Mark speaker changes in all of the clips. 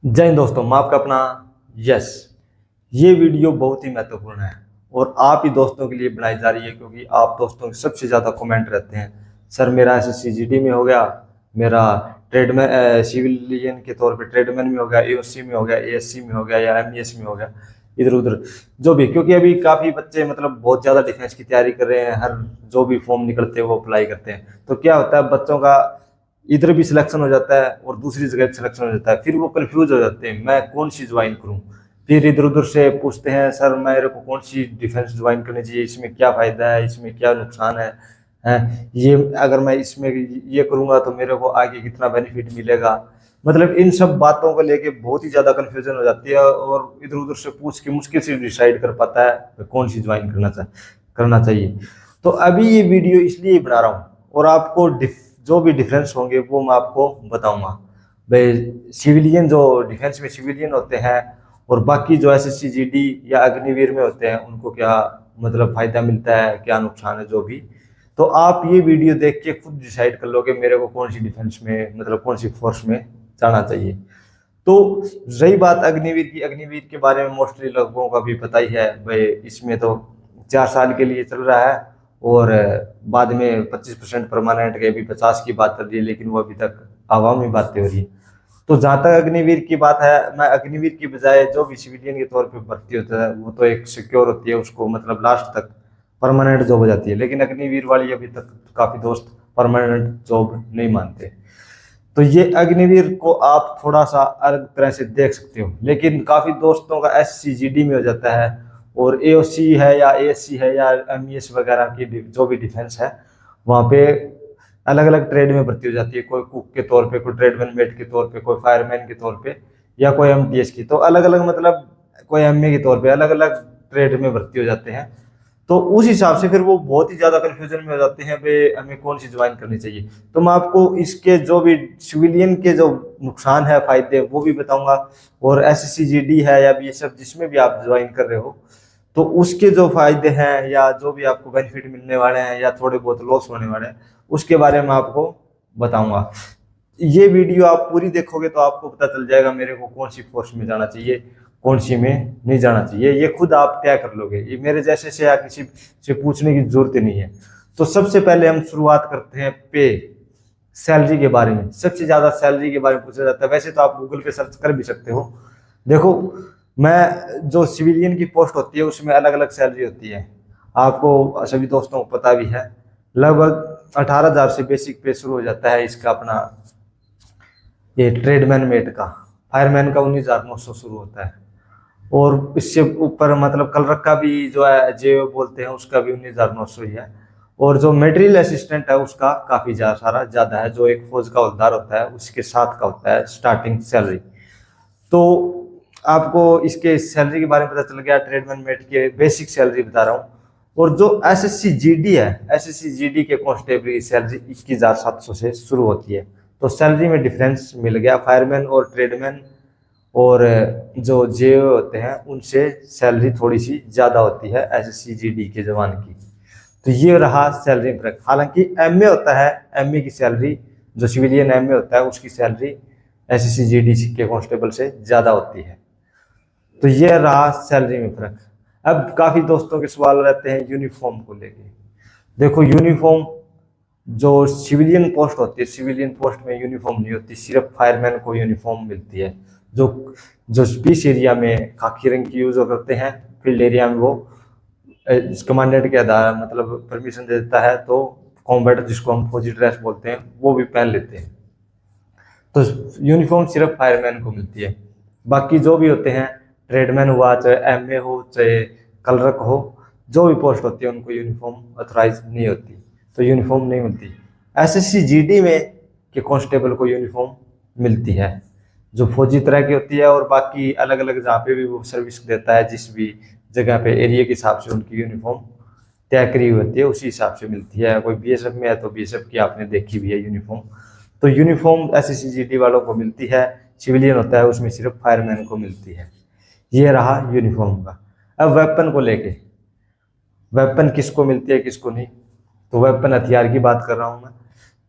Speaker 1: जय हिंद दोस्तों, मैं आपका अपना यस। ये वीडियो बहुत ही महत्वपूर्ण है और आप ही दोस्तों के लिए बनाई जा रही है, क्योंकि आप दोस्तों के सबसे ज़्यादा कमेंट रहते हैं। सर मेरा SSC GD में हो गया, मेरा ट्रेडमैन सिविलियन के तौर पे ट्रेडमैन में हो गया, AOC में हो गया, ASC में हो गया या MES में हो गया, इधर उधर जो भी। क्योंकि अभी काफ़ी बच्चे मतलब बहुत ज़्यादा डिफेंस की तैयारी कर रहे हैं, हर जो भी फॉर्म निकलते हैं वो अप्लाई करते हैं। तो क्या होता है, बच्चों का इधर भी सिलेक्शन हो जाता है और दूसरी जगह भी सिलेक्शन हो जाता है, फिर वो कंफ्यूज हो जाते हैं मैं कौन सी ज्वाइन करूं। फिर इधर उधर से पूछते हैं, सर मेरे को कौन सी डिफेंस ज्वाइन करनी चाहिए, इसमें क्या फायदा है, इसमें क्या नुकसान है ये अगर मैं इसमें ये करूंगा तो मेरे को आगे कितना बेनिफिट मिलेगा। मतलब इन सब बातों को लेके बहुत ही ज्यादा कंफ्यूजन हो जाती है और इधर उधर से पूछ के मुश्किल से डिसाइड कर पाता है कौन सी ज्वाइन करना चाहिए। तो अभी ये वीडियो इसलिए बना रहा हूँ और आपको जो भी डिफरेंस होंगे वो मैं आपको बताऊंगा। भाई सिविलियन जो डिफेंस में सिविलियन होते हैं और बाकी जो SSC GD या अग्निवीर में होते हैं उनको क्या मतलब फायदा मिलता है, क्या नुकसान है, जो भी। तो आप ये वीडियो देख के खुद डिसाइड कर लोगे मेरे को कौन सी डिफेंस में मतलब कौन सी फोर्स में जाना चाहिए। तो रही बात अग्निवीर की, अग्निवीर के बारे में मोस्टली लोगों का भी पता ही है। भाई इसमें तो 4 साल के लिए चल रहा है और बाद में 25% परमानेंट के, अभी 50 की बात चल रही है, लेकिन वो अभी तक आवामी बातें हो रही है। तो जहां तक अग्निवीर की बात है, मैं अग्निवीर की बजाय जो भी सिविलियन के तौर पे भर्ती होता है वो तो एक सिक्योर होती है, उसको मतलब लास्ट तक परमानेंट जॉब हो जाती है। लेकिन अग्निवीर वाली अभी तक काफी दोस्त परमानेंट जॉब नहीं मानते। तो ये अग्निवीर को आप थोड़ा सा अलग तरह से देख सकते हो, लेकिन काफी दोस्तों का SSC GD में हो जाता है और AOC है या ASC है या MES वगैरह की जो भी डिफेंस है वहाँ पे अलग अलग ट्रेड में भर्ती हो जाती है। कोई कुक के तौर पे, कोई ट्रेडमैन मेट के तौर पे, कोई फायरमैन के तौर पे या कोई MTS की, तो अलग अलग मतलब कोई MA के तौर पे अलग अलग ट्रेड में भर्ती हो जाते हैं। तो उस हिसाब से फिर वो बहुत ही ज्यादा कंफ्यूजन में हो जाते हैं भाई हमें कौन सी ज्वाइन करनी चाहिए। तो मैं आपको इसके जो भी सिविलियन के जो नुकसान है, फायदे, वो भी बताऊंगा। और SSC GD है या BSF जिसमें भी आप ज्वाइन कर रहे हो तो उसके जो फायदे हैं या जो भी आपको बेनिफिट मिलने वाले हैं या थोड़े बहुत लॉस होने वाले हैं उसके बारे में आपको बताऊंगा। ये वीडियो आप पूरी देखोगे तो आपको पता चल जाएगा मेरे को कौन सी फोर्स में जाना चाहिए, कौन सी में नहीं जाना चाहिए। ये खुद आप तय कर लोगे, ये मेरे जैसे से या किसी से पूछने की जरूरत ही नहीं है। तो सबसे पहले हम शुरुआत करते हैं पे सैलरी के बारे में। सबसे ज्यादा सैलरी के बारे में पूछा जाता है, वैसे तो आप गूगल पे सर्च कर भी सकते हो। देखो, मैं जो सिविलियन की पोस्ट होती है उसमें अलग अलग सैलरी होती है, आपको सभी दोस्तों को पता भी है। लगभग 18,000 से बेसिक पे शुरू हो जाता है इसका अपना ये ट्रेडमैन मेट का। फायरमैन का 19,900 शुरू होता है और इससे ऊपर मतलब कलरक का भी जो है जे बोलते हैं उसका भी 19,900 ही है। और जो मटेरियल असिस्टेंट है उसका काफी ज्यादा है, जो एक फौज का हवलदार होता है उसके साथ का होता है स्टार्टिंग सैलरी। तो आपको इसके सैलरी के बारे में पता चल गया। ट्रेडमैन मेट के बेसिक सैलरी बता रहा हूँ। और जो SSC GD है, SSC GD के कांस्टेबल की सैलरी 21,700 से शुरू होती है। तो सैलरी में डिफरेंस मिल गया। फायरमैन और ट्रेडमैन और जो जे होते हैं उनसे सैलरी थोड़ी सी ज्यादा होती है SSC GD के जवान की। तो ये रहा सैलरी फर्क। हालांकि MA होता है, MA की सैलरी, जो सिविलियन MA होता है उसकी सैलरी SSC GD के कांस्टेबल से ज्यादा होती है। तो ये रहा सैलरी में फर्क। अब काफी दोस्तों के सवाल रहते हैं यूनिफॉर्म को लेके। देखो, यूनिफॉर्म जो सिविलियन पोस्ट होती है, सिविलियन पोस्ट में यूनिफॉर्म नहीं होती, सिर्फ फायरमैन को यूनिफॉर्म मिलती है। जो जो पीस एरिया में खाकी रंग की यूज करते हैं, फील्ड एरिया में वो कमांडेंट के आधार मतलब परमिशन दे देता है तो कॉम्बैट, जिसको हम फौजी ड्रेस बोलते हैं, वो भी पहन लेते हैं। तो यूनिफॉर्म सिर्फ फायरमैन को मिलती है। बाकी जो भी होते हैं, ट्रेडमैन हुआ, चाहे MA हो, चाहे कलरक हो, जो भी पोस्ट होती है उनको यूनिफॉर्म ऑथराइज नहीं होती, तो यूनिफॉर्म नहीं मिलती। SSC GD में के कांस्टेबल को यूनिफॉर्म मिलती है, जो फौजी तरह की होती है। और बाकी अलग अलग जहाँ पे भी वो सर्विस देता है, जिस भी जगह पे एरिया के हिसाब से उनकी यूनिफॉर्म तय करी होती है, उसी हिसाब से मिलती है। कोई BSF में है तो BSF की आपने देखी भी है यूनिफॉर्म। तो यूनिफॉर्म SSC GD वालों को मिलती है, सिविलियन होता है उसमें सिर्फ फायरमैन को मिलती है। ये रहा यूनिफॉर्म का। अब वेपन को लेके, वेपन किसको मिलती है किसको नहीं, तो वेपन हथियार की बात कर रहा हूं मैं।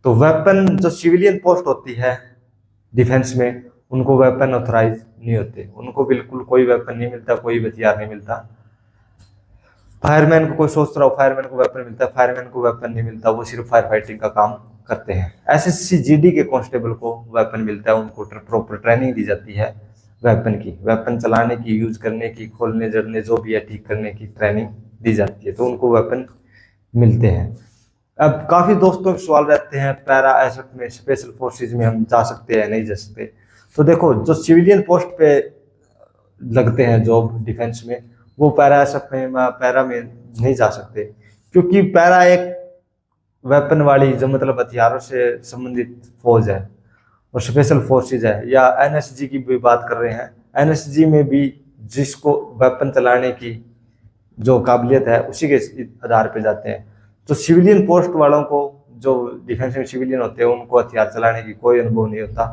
Speaker 1: तो वेपन जो सिविलियन पोस्ट होती है डिफेंस में उनको वेपन ऑथराइज नहीं होते, उनको बिल्कुल कोई वेपन नहीं मिलता, कोई हथियार नहीं मिलता। फायरमैन को कोई सोच रहा हो फायरमैन को वेपन मिलता है, फायरमैन को वेपन नहीं मिलता, वो सिर्फ फायर फाइटिंग का काम करते हैं। एसएससी जीडी के कांस्टेबल को वेपन मिलता है, उनको प्रॉपर ट्रेनिंग दी जाती है वेपन की, वेपन चलाने की, यूज करने की, खोलने जड़ने जो भी है ठीक करने की ट्रेनिंग दी जाती है, तो उनको वेपन मिलते हैं। अब काफी दोस्तों के सवाल रहते हैं पैरा एसएफ में, स्पेशल फोर्सेज में हम जा सकते हैं नहीं जा सकते। तो देखो जो सिविलियन पोस्ट पे लगते हैं जॉब डिफेंस में, वो पैरा एसएफ में पैरा में नहीं जा सकते, क्योंकि पैरा एक वेपन वाली जो मतलब हथियारों से संबंधित फौज है और स्पेशल फोर्सेज है, या एनएसजी की भी बात कर रहे हैं, एनएसजी में भी जिसको वेपन चलाने की जो काबिलियत है उसी के आधार पे जाते हैं। तो सिविलियन पोस्ट वालों को, जो डिफेंस में सिविलियन होते हैं, उनको हथियार चलाने की कोई अनुभव नहीं होता,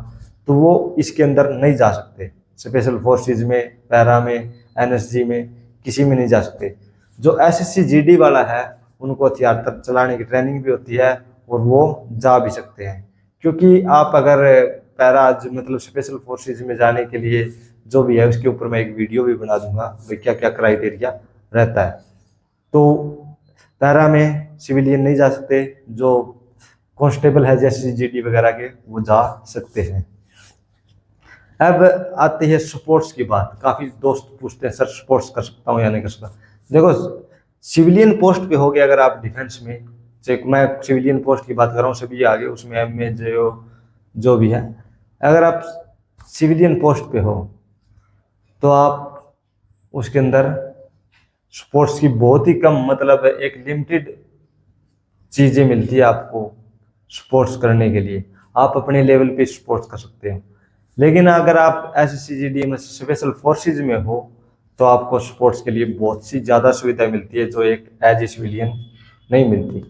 Speaker 1: तो वो इसके अंदर नहीं जा सकते। स्पेशल फोर्सेज में, पैरा में, एनएसजी में किसी में नहीं जा सकते। जो एसएससी जीडी वाला है उनको हथियार चलाने की ट्रेनिंग भी होती है और वो जा भी सकते हैं, क्योंकि आप अगर पैरा मतलब स्पेशल फोर्सेज में जाने के लिए जो भी है उसके ऊपर मैं एक वीडियो भी बना दूंगा भाई क्या क्या क्राइटेरिया रहता है। तो पैरा में सिविलियन नहीं जा सकते, जो कांस्टेबल है जैसे जीडी वगैरह के वो जा सकते हैं। अब आती है स्पोर्ट्स की बात। काफी दोस्त पूछते हैं सर स्पोर्ट्स कर सकता हूँ या नहीं कर सकता। देखो सिविलियन पोस्ट पे हो गया, अगर आप डिफेंस में, मैं सिविलियन पोस्ट की बात कर रहा हूँ, सभी आगे उसमें एमए जेओ जो भी है, अगर आप सिविलियन पोस्ट पे हो तो आप उसके अंदर स्पोर्ट्स की बहुत ही कम मतलब एक लिमिटेड चीजें मिलती है आपको स्पोर्ट्स करने के लिए, आप अपने लेवल पे स्पोर्ट्स कर सकते हो। लेकिन अगर आप एसएससी में स्पेशल फोर्सेज में हो तो आपको स्पोर्ट्स के लिए बहुत सी ज़्यादा सुविधा मिलती है जो एक एज ए सिविलियन नहीं मिलती।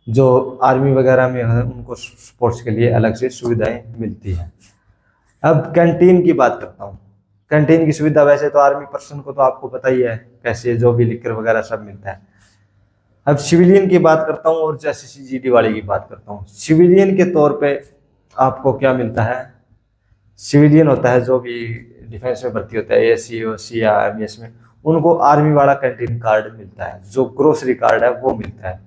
Speaker 1: जो आर्मी वगैरह में है उनको स्पोर्ट्स के लिए अलग से सुविधाएं मिलती हैं। अब कैंटीन की बात करता हूँ। कैंटीन की सुविधा वैसे तो आर्मी पर्सन को तो आपको पता ही है कैसे, जो भी लिकर वगैरह सब मिलता है। अब सिविलियन की बात करता हूँ और एसएससी जीडी वाले की बात करता हूँ। सिविलियन के तौर पे आपको क्या मिलता है, सिविलियन होता है जो भी डिफेंस में भर्ती होता है एएससी ओसी या एमएस में, उनको आर्मी वाला कैंटीन कार्ड मिलता है, जो ग्रोसरी कार्ड है वो मिलता है।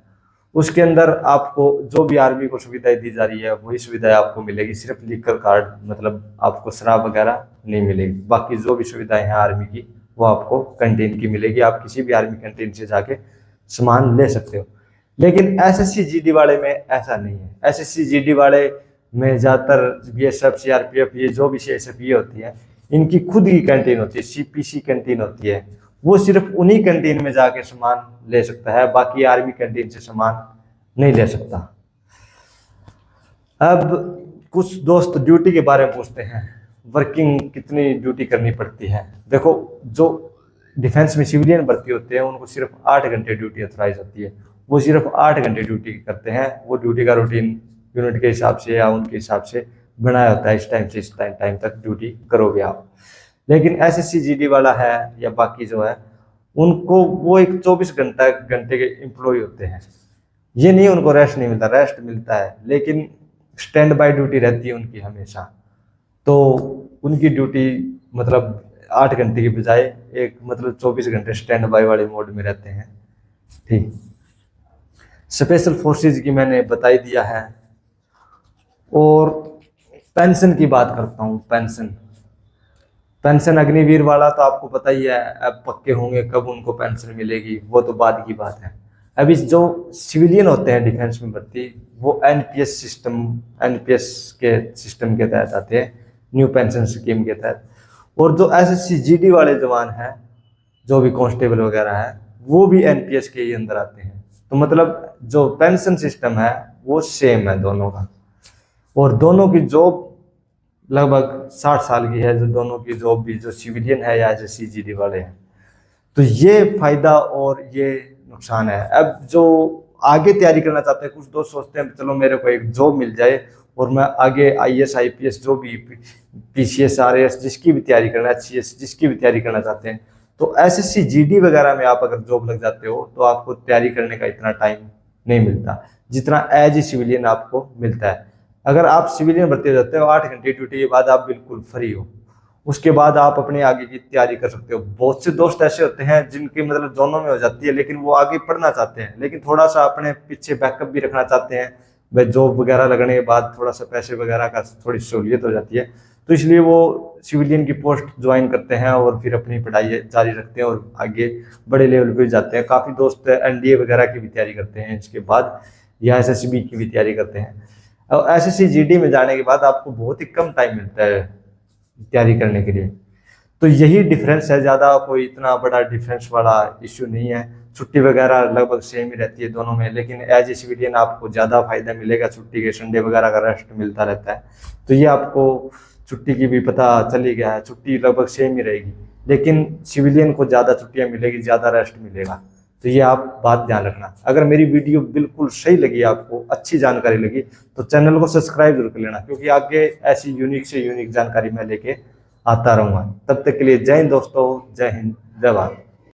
Speaker 1: उसके अंदर आपको जो भी आर्मी को सुविधाएं दी जा रही है वही सुविधाएं आपको मिलेगी, सिर्फ लिकर कार्ड, मतलब आपको शराब वगैरह नहीं मिलेगी। बाकी जो भी सुविधाएं हैं आर्मी की वो आपको कैंटीन की मिलेगी, आप किसी भी आर्मी कैंटीन से जाके सामान ले सकते हो। लेकिन एसएससी जीडी वाले में ऐसा नहीं है। एसएससी जीडी वाले में ज़्यादातर बीएसएफ सीआरपीएफ ये जो भी सीएसएफ ये होती है, इनकी खुद की कैंटीन होती है, सीपीसी कैंटीन होती है, वो सिर्फ उन्हीं कैंटीन में जाके सामान ले सकता है, बाकी आर्मी कैंटीन से सामान नहीं ले सकता। अब कुछ दोस्त ड्यूटी के बारे में पूछते हैं, वर्किंग कितनी ड्यूटी करनी पड़ती है। देखो जो डिफेंस में सिविलियन भर्ती होते हैं उनको सिर्फ 8 घंटे ड्यूटी ऑथराइज होती है, वो सिर्फ 8 घंटे ड्यूटी करते हैं। वो ड्यूटी का रूटीन यूनिट के हिसाब से या उनके हिसाब से बनाया होता है, इस टाइम से इस टाइम तक ड्यूटी करोगे आप। लेकिन एसएससी जीडी वाला है या बाकी जो है उनको वो एक 24 घंटे के एम्प्लॉय होते हैं। ये नहीं उनको रेस्ट नहीं मिलता, रेस्ट मिलता है लेकिन स्टैंड बाय ड्यूटी रहती है उनकी हमेशा। तो उनकी ड्यूटी मतलब 8 घंटे की बजाय एक मतलब 24 घंटे स्टैंड बाय वाले मोड में रहते हैं। ठीक, स्पेशल फोर्सेज की मैंने बता ही दिया है। और पेंशन की बात करता हूँ। पेंशन अग्निवीर वाला तो आपको पता ही है, अब पक्के होंगे कब उनको पेंशन मिलेगी वो तो बाद की बात है। अभी जो सिविलियन होते हैं डिफेंस में भर्ती, वो एनपीएस के सिस्टम के तहत आते हैं, न्यू पेंशन स्कीम के तहत। और जो एसएससी जीडी वाले जवान हैं, जो भी कांस्टेबल वगैरह है, वो भी एनपीएस के ही अंदर आते हैं। तो मतलब जो पेंशन सिस्टम है वो सेम है दोनों का, और दोनों की जॉब लगभग 60 साल की है, जो दोनों की जॉब भी जो सिविलियन है या एसएससी जीडी वाले हैं। तो ये फायदा और ये नुकसान है। अब जो आगे तैयारी करना चाहते हैं, कुछ दोस्त सोचते हैं चलो मेरे को एक जॉब मिल जाए और मैं आगे आईएएस आईपीएस जो भी पीसीएस आरएएस जिसकी भी तैयारी करना है, एचसीएस जिसकी भी तैयारी करना चाहते हैं, तो एसएससी जीडी वगैरह में आप अगर जॉब लग जाते हो तो आपको तैयारी करने का इतना टाइम नहीं मिलता जितना एज ए सिविलियन आपको मिलता है। अगर आप सिविलियन भर्ती हो जाते हो 8 घंटे ड्यूटी के बाद आप बिल्कुल फ्री हो, उसके बाद आप अपने आगे की तैयारी कर सकते हो। बहुत से दोस्त ऐसे होते हैं जिनकी मतलब दोनों में हो जाती है, लेकिन वो आगे पढ़ना चाहते हैं, लेकिन थोड़ा सा अपने पीछे बैकअप भी रखना चाहते हैं, भाई जॉब वगैरह लगने के बाद थोड़ा सा पैसे वगैरह का थोड़ी सहूलियत हो जाती है, तो इसलिए वो सिविलियन की पोस्ट ज्वाइन करते हैं और फिर अपनी पढ़ाई जारी रखते हैं और आगे बड़े लेवल पे जाते हैं। काफ़ी दोस्त एनडीए वगैरह की भी तैयारी करते हैं इसके बाद, या एसएसबी की भी तैयारी करते हैं। और एसएससी जीडी में जाने के बाद आपको बहुत ही कम टाइम मिलता है तैयारी करने के लिए, तो यही डिफरेंस है, ज़्यादा कोई इतना बड़ा डिफरेंस वाला इश्यू नहीं है। छुट्टी वगैरह लगभग सेम ही रहती है दोनों में, लेकिन एज ए सिविलियन आपको ज़्यादा फायदा मिलेगा, छुट्टी के संडे वगैरह का रेस्ट मिलता रहता है। तो ये आपको छुट्टी की भी पता चल ही गया है, छुट्टी लगभग सेम ही रहेगी, लेकिन सिविलियन को ज़्यादा छुट्टियाँ मिलेगी, ज़्यादा रेस्ट मिलेगा। तो ये आप बात ध्यान रखना। अगर मेरी वीडियो बिल्कुल सही लगी, आपको अच्छी जानकारी लगी, तो चैनल को सब्सक्राइब जरूर कर लेना, क्योंकि आगे ऐसी यूनिक से यूनिक जानकारी मैं लेके आता रहूँगा। तब तक के लिए जय हिंद दोस्तों, जय हिंद, जय भारत।